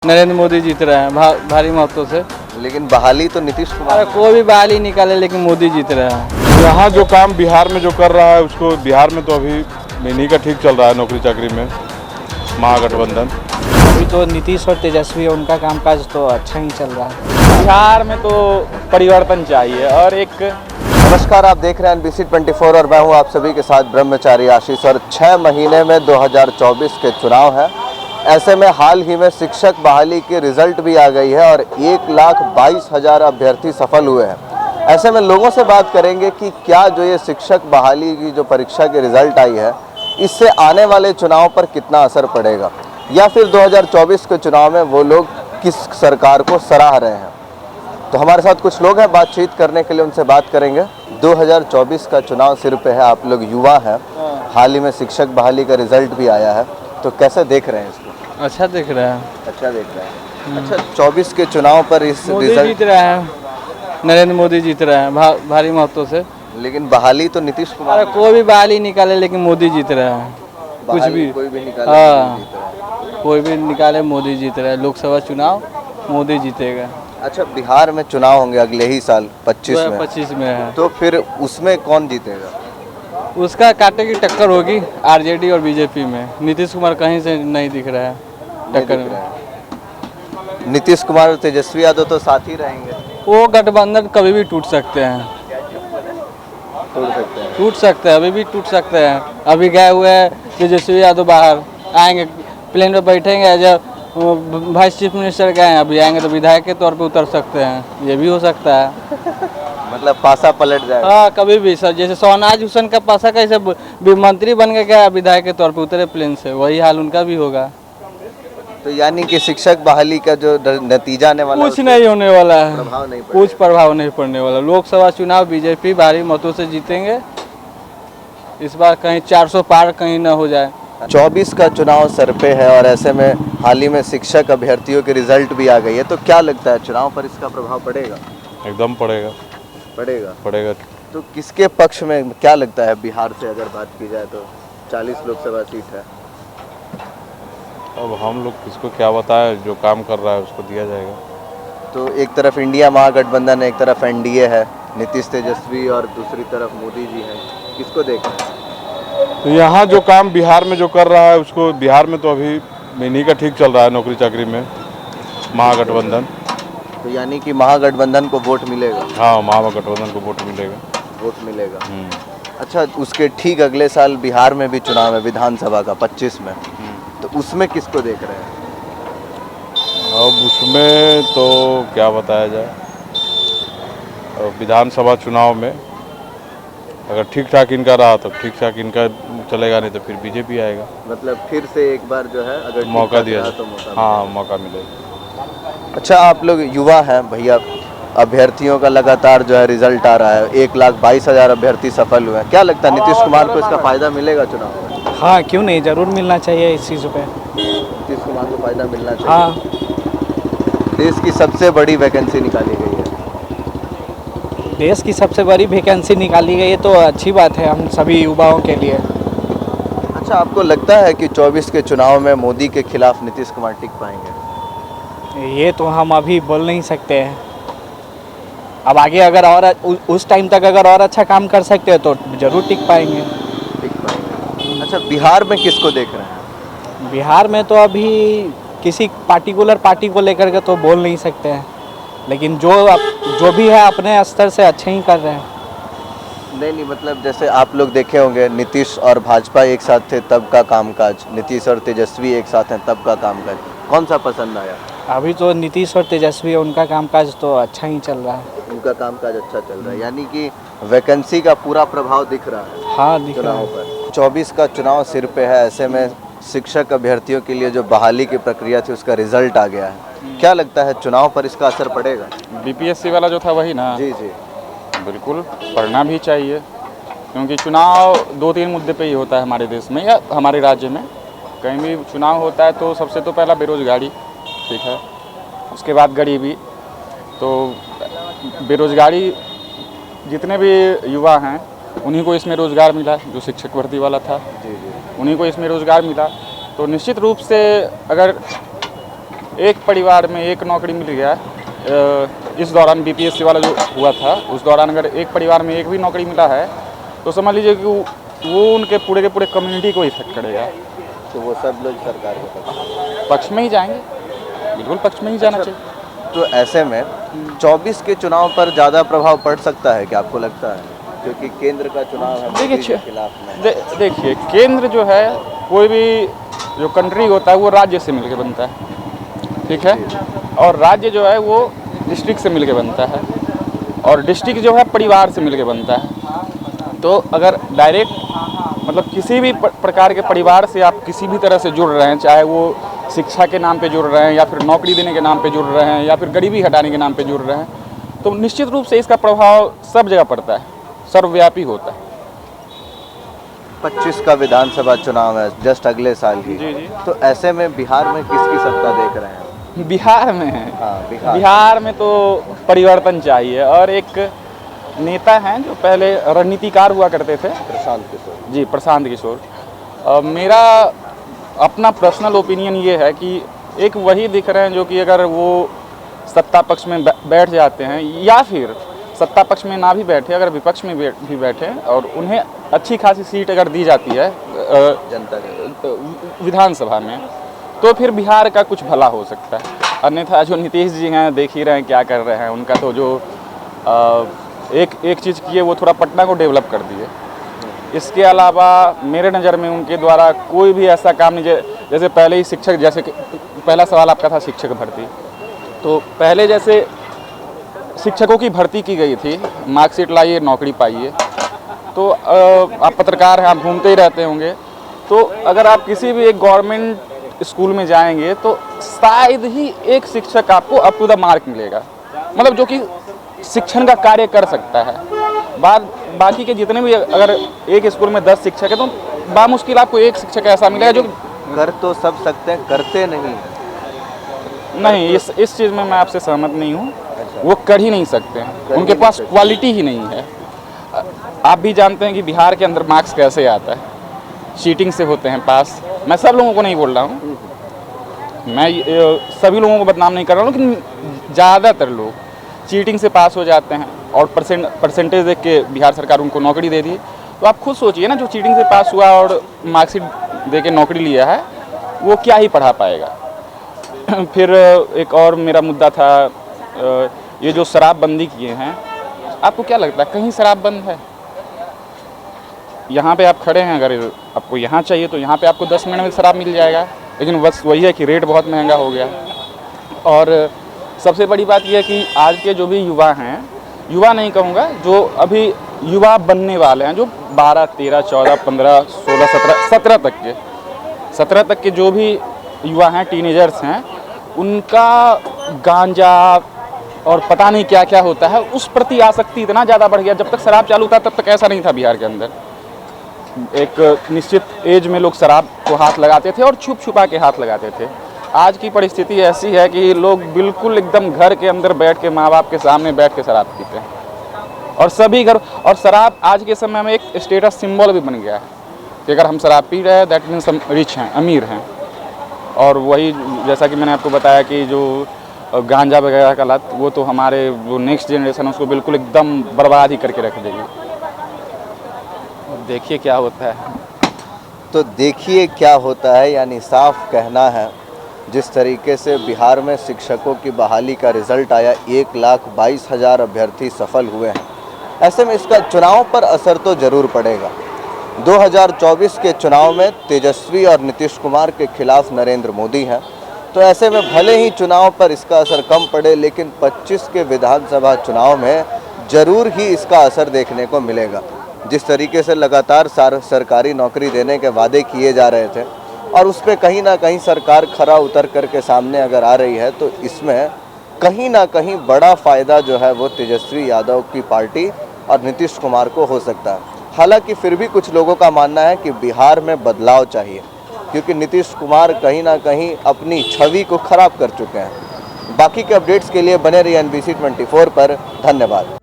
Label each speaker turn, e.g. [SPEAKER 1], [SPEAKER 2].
[SPEAKER 1] नरेंद्र मोदी जीत रहे हैं भारी मतों से।
[SPEAKER 2] लेकिन बहाली तो नीतीश कुमार।
[SPEAKER 1] अरे कोई भी बहाली निकाले लेकिन मोदी जीत रहे हैं।
[SPEAKER 3] यहाँ जो काम बिहार में जो कर रहा है उसको बिहार में तो अभी इन्हीं का ठीक चल रहा है, नौकरी चाकरी में महागठबंधन।
[SPEAKER 4] अभी तो नीतीश और तेजस्वी उनका कामकाज तो अच्छा ही चल रहा है।
[SPEAKER 1] बिहार में तो परिवर्तन चाहिए और एक
[SPEAKER 2] नमस्कार, आप देख रहे हैं NBC24 और मैं हूँ आप सभी के साथ ब्रह्मचारी आशीष। और 6 महीने में 2024 के चुनाव हैं। ऐसे में हाल ही में शिक्षक बहाली की रिजल्ट भी आ गई है और 1,22,000 अभ्यर्थी सफल हुए हैं। ऐसे में लोगों से बात करेंगे कि क्या जो ये शिक्षक बहाली की जो परीक्षा की रिजल्ट आई है इससे आने वाले चुनाव पर कितना असर पड़ेगा, या फिर 2024 के चुनाव में वो लोग किस सरकार को सराह रहे हैं। तो हमारे साथ कुछ लोग हैं, बातचीत करने के लिए उनसे बात करेंगे। 2024 का चुनाव सिर पे है, आप लोग युवा हैं, हाल ही में शिक्षक बहाली का रिजल्ट भी आया है, तो कैसे देख रहे हैं इसको?
[SPEAKER 1] अच्छा दिख रहा है।
[SPEAKER 2] अच्छा देख रहे हैं। अच्छा, 24 के चुनाव पर इस
[SPEAKER 1] मोदी
[SPEAKER 2] रिजल्ट,
[SPEAKER 1] जीत रहे हैं, नरेंद्र मोदी जीत रहे हैं भारी मतों से।
[SPEAKER 2] लेकिन बहाली तो नीतीश कुमार।
[SPEAKER 1] अरे कोई भी बहाली निकाले लेकिन मोदी जीत रहे हैं। कुछ भी
[SPEAKER 2] कोई भी निकाले
[SPEAKER 1] हाँ,
[SPEAKER 2] जीत रहा है।
[SPEAKER 1] कोई भी निकाले मोदी जीत रहे हैं। लोकसभा चुनाव मोदी जीतेगा।
[SPEAKER 2] अच्छा, बिहार में चुनाव होंगे अगले ही साल
[SPEAKER 1] 25 में है,
[SPEAKER 2] तो फिर उसमें कौन जीतेगा?
[SPEAKER 1] उसका कांटे की टक्कर होगी आरजेडी और बीजेपी में। नीतीश कुमार कहीं से नहीं दिख रहा है टक्कर
[SPEAKER 2] नहीं दिख रहा
[SPEAKER 1] में।
[SPEAKER 2] है। नीतीश कुमार और तेजस्वी यादव तो साथ ही रहेंगे।
[SPEAKER 1] वो गठबंधन कभी भी टूट सकते हैं, टूट सकते हैं, अभी भी टूट सकते हैं। अभी गए हुए तेजस्वी यादव बाहर आएंगे, प्लेन पे बैठेंगे, जब वाइस चीफ मिनिस्टर गए हैं अभी आएंगे तो विधायक के तौर पे उतर सकते हैं। ये भी हो सकता है।
[SPEAKER 2] मतलब पासा पलट जाएगा।
[SPEAKER 1] हाँ, कभी भी सर, जैसे सोनाज हुसैन का पासा कैसे मंत्री बन के गया विधायक के तौर पे उतरे प्लेन से, वही हाल उनका भी होगा।
[SPEAKER 2] तो यानी कि शिक्षक बहाली का जो नतीजा आने वाला है
[SPEAKER 1] कुछ नहीं होने वाला है,
[SPEAKER 2] प्रभाव नहीं
[SPEAKER 1] कुछ प्रभाव नहीं पड़ने वाला। लोकसभा चुनाव बीजेपी भारी मतों से जीतेंगे इस बार। कहीं 400 पार कहीं ना हो जाए।
[SPEAKER 2] 24 का चुनाव सर पे है और ऐसे में हाल ही में शिक्षक अभ्यर्थियों की रिजल्ट भी आ गई है, तो क्या लगता है चुनाव पर इसका प्रभाव पड़ेगा?
[SPEAKER 3] एकदम पड़ेगा
[SPEAKER 2] पड़ेगा। तो किसके पक्ष में क्या लगता है? बिहार से अगर बात की जाए तो 40 लोकसभा सीट है।
[SPEAKER 3] अब हम लोग किसको क्या बताएं, जो काम कर रहा है उसको दिया जाएगा।
[SPEAKER 2] तो एक तरफ इंडिया महागठबंधन है, एक तरफ NDA है, नीतीश तेजस्वी, और दूसरी तरफ मोदी जी हैं। किसको देखें?
[SPEAKER 3] तो यहाँ जो काम बिहार में जो कर रहा है उसको बिहार में तो अभी इन्हीं का ठीक चल रहा है, नौकरी चाकरी में महागठबंधन।
[SPEAKER 2] तो यानी कि महागठबंधन को वोट मिलेगा?
[SPEAKER 3] हाँ, महागठबंधन को वोट मिलेगा।
[SPEAKER 2] अच्छा, उसके ठीक अगले साल बिहार में भी चुनाव है विधानसभा का 25 में, तो उसमें किसको देख रहे हैं?
[SPEAKER 3] अब उसमें तो क्या बताया जाए। अब विधानसभा चुनाव में अगर ठीक ठाक इनका रहा तो ठीक ठाक इनका चलेगा, नहीं तो फिर बीजेपी आएगा।
[SPEAKER 2] मतलब फिर से एक बार जो है अगर
[SPEAKER 3] मौका दिया
[SPEAKER 2] तो
[SPEAKER 3] हाँ, मौका मिलेगा।
[SPEAKER 2] अच्छा, आप लोग युवा हैं भैया, अभ्यर्थियों का लगातार जो है रिजल्ट आ रहा है, 1,22,000 अभ्यर्थी सफल हुए हैं। क्या लगता है नीतीश कुमार को इसका फायदा मिलेगा चुनाव में?
[SPEAKER 4] हाँ, क्यों नहीं, ज़रूर मिलना चाहिए इस चीज़ पे।
[SPEAKER 2] नीतीश कुमार को फायदा मिलना चाहिए।
[SPEAKER 4] हाँ,
[SPEAKER 2] देश की सबसे बड़ी वैकेंसी निकाली गई है।
[SPEAKER 4] देश की सबसे बड़ी वैकेंसी निकाली गई है तो अच्छी बात है हम सभी युवाओं के लिए।
[SPEAKER 2] अच्छा, आपको लगता है कि 24 के चुनाव में मोदी के खिलाफ नीतीश कुमार टिक पाएंगे?
[SPEAKER 4] ये तो हम अभी बोल नहीं सकते हैं। अब आगे अगर और उस टाइम तक अगर और अच्छा काम कर सकते हैं तो ज़रूर टिक पाएंगे।
[SPEAKER 2] टिक पाएंगे। अच्छा, बिहार में किसको देख रहे हैं?
[SPEAKER 4] बिहार में तो अभी किसी पार्टिकुलर पार्टी को लेकर के तो बोल नहीं सकते हैं, लेकिन जो भी है अपने स्तर से अच्छे ही कर रहे हैं।
[SPEAKER 2] नहीं, मतलब जैसे आप लोग देखे होंगे नीतीश और भाजपा एक साथ थे तब का कामकाज, नीतीश और तेजस्वी एक साथ हैं तब का कामकाज, कौन सा पसंद आया?
[SPEAKER 4] अभी तो नीतीश और तेजस्वी उनका कामकाज तो अच्छा ही चल रहा है।
[SPEAKER 2] उनका कामकाज अच्छा चल रहा है, यानी कि वैकेंसी का पूरा प्रभाव दिख रहा है।
[SPEAKER 4] हाँ, दिख रहा
[SPEAKER 2] चुनाव
[SPEAKER 4] है।
[SPEAKER 2] पर 24 का चुनाव सिर पे है, ऐसे में शिक्षक अभ्यर्थियों के लिए जो बहाली की प्रक्रिया थी उसका रिजल्ट आ गया है। क्या लगता है चुनाव पर इसका असर पड़ेगा?
[SPEAKER 5] बीपीएससी वाला जो था वही ना?
[SPEAKER 2] जी,
[SPEAKER 5] बिल्कुल पढ़ना भी चाहिए, क्योंकि चुनाव 2-3 मुद्दे पे ही होता है हमारे देश में या हमारे राज्य में। कहीं भी चुनाव होता है तो सबसे तो पहला बेरोजगारी, ठीक है, उसके बाद गरीबी। तो बेरोजगारी, जितने भी युवा हैं उन्हीं को इसमें रोज़गार मिला, जो शिक्षक भर्ती वाला था उन्हीं को इसमें रोज़गार मिला। तो निश्चित रूप से अगर एक परिवार में एक नौकरी मिल गया, इस दौरान बीपीएससी वाला जो हुआ था उस दौरान अगर एक परिवार में एक भी नौकरी मिला है तो समझ लीजिए कि वो उनके पूरे के पूरे कम्युनिटी को इफेक्ट करेगा।
[SPEAKER 2] तो वो सब लोग सरकार के
[SPEAKER 5] पक्ष में ही जाएंगे, बिल्कुल पक्ष में ही जाना चाहिए।
[SPEAKER 2] तो ऐसे में 24 के चुनाव पर ज़्यादा प्रभाव पड़ सकता है क्या आपको लगता है? क्योंकि केंद्र का चुनाव है, मोदी के खिलाफ में।
[SPEAKER 5] देखिए केंद्र जो है कोई भी जो कंट्री होता है वो राज्य से मिलके बनता है, ठीक है, और राज्य जो है वो डिस्ट्रिक्ट से मिलके बनता है, और डिस्ट्रिक्ट जो है परिवार से मिलके बनता है। तो अगर डायरेक्ट मतलब किसी भी प्रकार के परिवार से आप किसी भी तरह से जुड़ रहे हैं, चाहे वो शिक्षा के नाम पे जुड़ रहे हैं या फिर नौकरी देने के नाम पे जुड़ रहे हैं या फिर गरीबी हटाने के नाम पे जुड़ रहे हैं, तो निश्चित रूप से इसका प्रभाव सब जगह पड़ता है, सर्वव्यापी होता है।
[SPEAKER 2] 25 का विधानसभा चुनाव है जस्ट अगले साल की।
[SPEAKER 5] जी।
[SPEAKER 2] तो ऐसे में बिहार में किसकी सत्ता देख रहे हैं?
[SPEAKER 5] बिहार में है,
[SPEAKER 2] हाँ,
[SPEAKER 5] बिहार में तो परिवर्तन चाहिए, और एक नेता हैं जो पहले रणनीतिकार हुआ करते थे,
[SPEAKER 2] प्रशांत किशोर
[SPEAKER 5] जी, प्रशांत किशोर। मेरा अपना पर्सनल ओपिनियन ये है कि एक वही दिख रहे हैं जो कि अगर वो सत्ता पक्ष में बैठ जाते हैं या फिर सत्ता पक्ष में ना भी बैठे, अगर विपक्ष में भी बैठे और उन्हें अच्छी खासी सीट अगर दी जाती है
[SPEAKER 2] जनता
[SPEAKER 5] विधानसभा में, तो फिर बिहार का कुछ भला हो सकता है। अन्यथा जो नीतीश जी हैं देख ही रहे हैं क्या कर रहे हैं, उनका तो जो एक चीज़ किए वो थोड़ा पटना को डेवलप कर दिए। इसके अलावा मेरे नज़र में उनके द्वारा कोई भी ऐसा काम नहीं, जैसे पहले ही शिक्षक, जैसे कि पहला सवाल आपका था शिक्षक भर्ती, तो पहले जैसे शिक्षकों की भर्ती की गई थी, मार्कशीट लाइए नौकरी पाइए। तो आप पत्रकार हैं, आप घूमते ही रहते होंगे, तो अगर आप किसी भी एक गवर्नमेंट स्कूल में जाएंगे तो शायद ही एक शिक्षक आपको अप टू द मार्क मिलेगा, मतलब जो कि शिक्षण का कार्य कर सकता है। बाकी के जितने भी, अगर एक स्कूल में 10 शिक्षक है तो बामुश्किल आपको एक शिक्षक ऐसा मिलेगा जो
[SPEAKER 2] कर तो सब सकते हैं, करते नहीं।
[SPEAKER 5] इस चीज़ में मैं आपसे सहमत नहीं हूँ। वो कर ही नहीं सकते हैं, उनके पास क्वालिटी ही नहीं है। आप भी जानते हैं कि बिहार के अंदर मार्क्स कैसे आता है, चीटिंग से होते हैं पास। मैं सब लोगों को नहीं बोल रहा हूँ, मैं सभी लोगों को बदनाम नहीं कर रहा हूँ, लेकिन ज़्यादातर लोग चीटिंग से पास हो जाते हैं और परसेंटेज देख के बिहार सरकार उनको नौकरी दे दी। तो आप खुद सोचिए ना, जो चीटिंग से पास हुआ और मार्कशीट दे के नौकरी लिया है वो क्या ही पढ़ा पाएगा। फिर एक और मेरा मुद्दा था, ये जो शराबबंदी किए हैं, आपको क्या लगता है कहीं शराब बंद है? यहाँ पे आप खड़े हैं, अगर आपको यहाँ चाहिए तो यहाँ पे आपको 10 मिनट में शराब मिल जाएगा, लेकिन बस वही है कि रेट बहुत महंगा हो गया। और सबसे बड़ी बात यह है कि आज के जो भी युवा हैं, युवा नहीं कहूँगा, जो अभी युवा बनने वाले हैं, जो 12, 13, 14, 15, 16, 17 तक के जो भी युवा हैं, टीनेजर्स हैं, उनका गांजा और पता नहीं क्या क्या होता है, उस प्रति आसक्ति इतना ज़्यादा बढ़ गया। जब तक शराब चालू था तब तक ऐसा नहीं था बिहार के अंदर। एक निश्चित एज में लोग शराब को हाथ लगाते थे और छुप छुपा के हाथ लगाते थे। आज की परिस्थिति ऐसी है कि लोग बिल्कुल एकदम घर के अंदर बैठ के, माँ बाप के सामने बैठ के शराब पीते हैं, और सभी घर, और शराब आज के समय में एक स्टेटस सिंबल भी बन गया है कि अगर हम शराब पी रहे हैं दैट मीन्स हम रिच हैं, अमीर हैं। और वही जैसा कि मैंने आपको बताया कि जो गांजा वगैरह का लत, वो तो हमारे जो नेक्स्ट जनरेशन है उसको बिल्कुल एकदम बर्बाद ही करके रख देगी। देखिए क्या होता है।
[SPEAKER 2] तो देखिए क्या होता है, यानी साफ कहना है, जिस तरीके से बिहार में शिक्षकों की बहाली का रिजल्ट आया, 1,22,000 अभ्यर्थी सफल हुए हैं। ऐसे में इसका चुनाव पर असर तो ज़रूर पड़ेगा। 2024 के चुनाव में तेजस्वी और नीतीश कुमार के खिलाफ नरेंद्र मोदी हैं, तो ऐसे में भले ही चुनाव पर इसका असर कम पड़े, लेकिन 25 के विधानसभा चुनाव में ज़रूर ही इसका असर देखने को मिलेगा। जिस तरीके से लगातार सरकारी नौकरी देने के वादे किए जा रहे थे और उस पर कहीं ना कहीं सरकार खरा उतर कर के सामने अगर आ रही है, तो इसमें कहीं ना कहीं बड़ा फ़ायदा जो है वो तेजस्वी यादव की पार्टी और नीतीश कुमार को हो सकता है। हालांकि फिर भी कुछ लोगों का मानना है कि बिहार में बदलाव चाहिए, क्योंकि नीतीश कुमार कहीं ना कहीं अपनी छवि को खराब कर चुके हैं। बाकी के अपडेट्स के लिए बने रहिए NBC 24 पर। धन्यवाद।